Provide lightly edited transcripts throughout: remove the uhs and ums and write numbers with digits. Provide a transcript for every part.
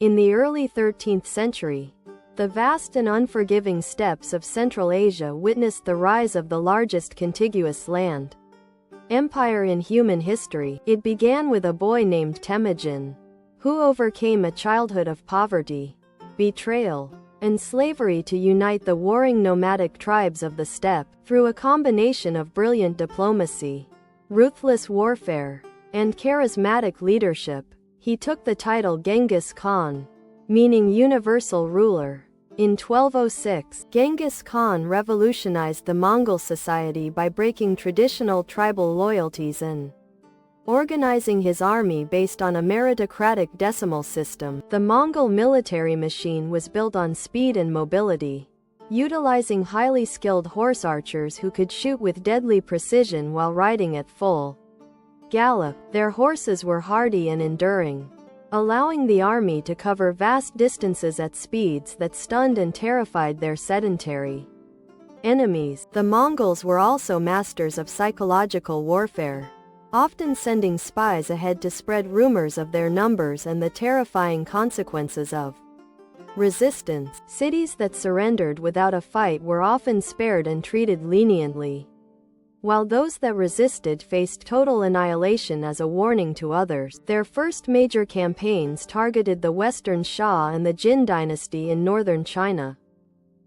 In the early 13th century, the vast and unforgiving steppes of Central Asia witnessed the rise of the largest contiguous land empire in human history. It began with a boy named Temujin, who overcame a childhood of poverty, betrayal, and slavery to unite the warring nomadic tribes of the steppe. Through a combination of brilliant diplomacy, ruthless warfare, and charismatic leadership, he took the title Genghis Khan, meaning universal ruler. In 1206, Genghis Khan revolutionized the Mongol society by breaking traditional tribal loyalties and organizing his army based on a meritocratic decimal system. The Mongol military machine was built on speed and mobility, utilizing highly skilled horse archers who could shoot with deadly precision while riding at full gallop. Their horses were hardy and enduring, allowing the army to cover vast distances at speeds that stunned and terrified their sedentary enemies. The Mongols were also masters of psychological warfare, often sending spies ahead to spread rumors of their numbers and the terrifying consequences of resistance. Cities that surrendered without a fight were often spared and treated leniently, while those that resisted faced total annihilation as a warning to others. Their first major campaigns targeted the Western Xia and the Jin dynasty in northern China,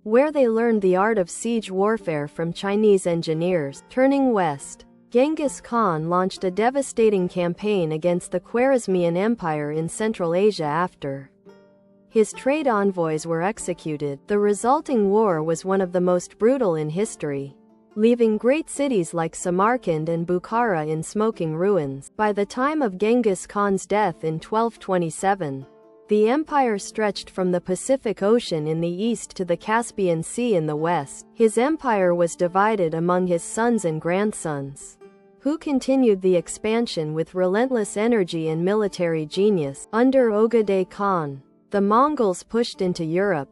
where they learned the art of siege warfare from Chinese engineers. Turning west, Genghis Khan launched a devastating campaign against the Khwarezmian Empire in Central Asia. After his trade envoys were executed, the resulting war was one of the most brutal in history, leaving great cities like Samarkand and Bukhara in smoking ruins. By the time of Genghis Khan's death in 1227, the empire stretched from the Pacific Ocean in the east to the Caspian Sea in the west. His empire was divided among his sons and grandsons, who continued the expansion with relentless energy and military genius. Under Ogedei Khan, the Mongols pushed into Europe,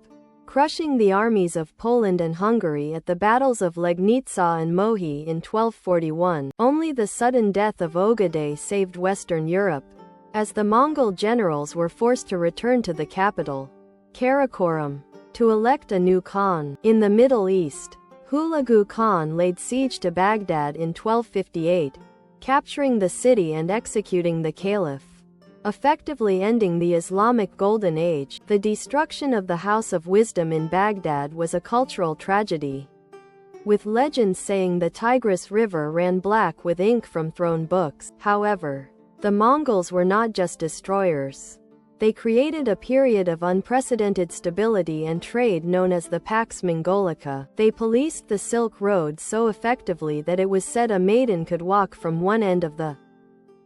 crushing the armies of Poland and Hungary at the battles of Legnica and Mohi in 1241. Only the sudden death of Ogedei saved Western Europe, as the Mongol generals were forced to return to the capital, Karakorum, to elect a new Khan. In the Middle East, Hulagu Khan laid siege to Baghdad in 1258, capturing the city and executing the caliph, effectively ending the Islamic Golden Age. The destruction of the House of Wisdom in Baghdad was a cultural tragedy, with legends saying the Tigris River ran black with ink from thrown books. However, the Mongols were not just destroyers. They created a period of unprecedented stability and trade known as the Pax Mongolica. They policed the Silk Road so effectively that it was said a maiden could walk from one end of the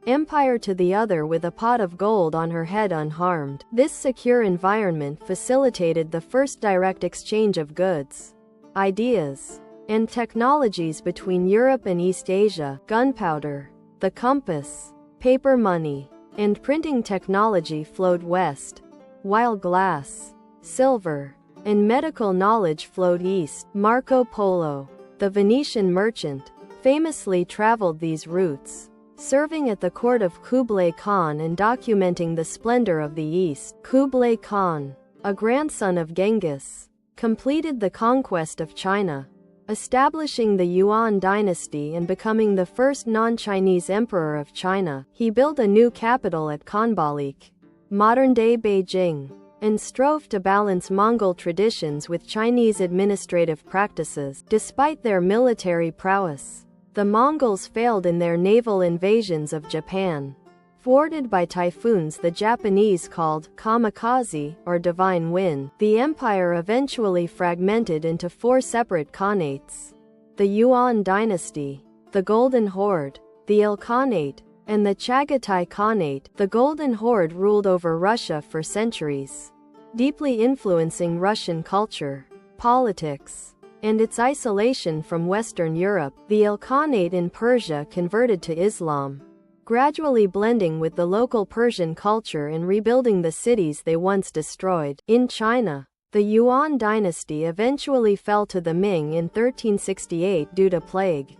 empire to the other with a pot of gold on her head unharmed. This secure environment facilitated the first direct exchange of goods, ideas, and technologies between Europe and East Asia. Gunpowder, the compass, paper money, and printing technology flowed west, while glass, silver, and medical knowledge flowed east. Marco Polo, the Venetian merchant, famously traveled these routes, serving at the court of Kublai Khan and documenting the splendor of the East. Kublai Khan, a grandson of Genghis, completed the conquest of China, establishing the Yuan dynasty and becoming the first non-Chinese emperor of China. He built a new capital at Khanbalik, modern-day Beijing, and strove to balance Mongol traditions with Chinese administrative practices. Despite their military prowess, the Mongols failed in their naval invasions of Japan. Thwarted by typhoons the Japanese called kamikaze, or divine wind, the empire eventually fragmented into 4 separate khanates: the Yuan dynasty, the Golden Horde, the Ilkhanate, and the Chagatai Khanate. The Golden Horde ruled over Russia for centuries, deeply influencing Russian culture, politics, and its isolation from Western Europe. The Ilkhanate in Persia converted to Islam, gradually blending with the local Persian culture and rebuilding the cities they once destroyed. In China, the Yuan dynasty eventually fell to the Ming in 1368 due to plague,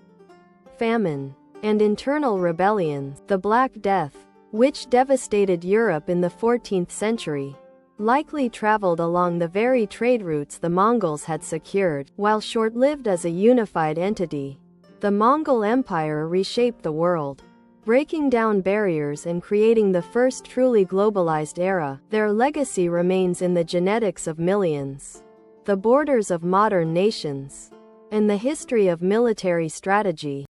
famine, and internal rebellions. The Black Death, which devastated Europe in the 14th century, likely traveled along the very trade routes the Mongols had secured. While short-lived as a unified entity, the Mongol Empire reshaped the world, breaking down barriers and creating the first truly globalized era. Their legacy remains in the genetics of millions, the borders of modern nations, and the history of military strategy.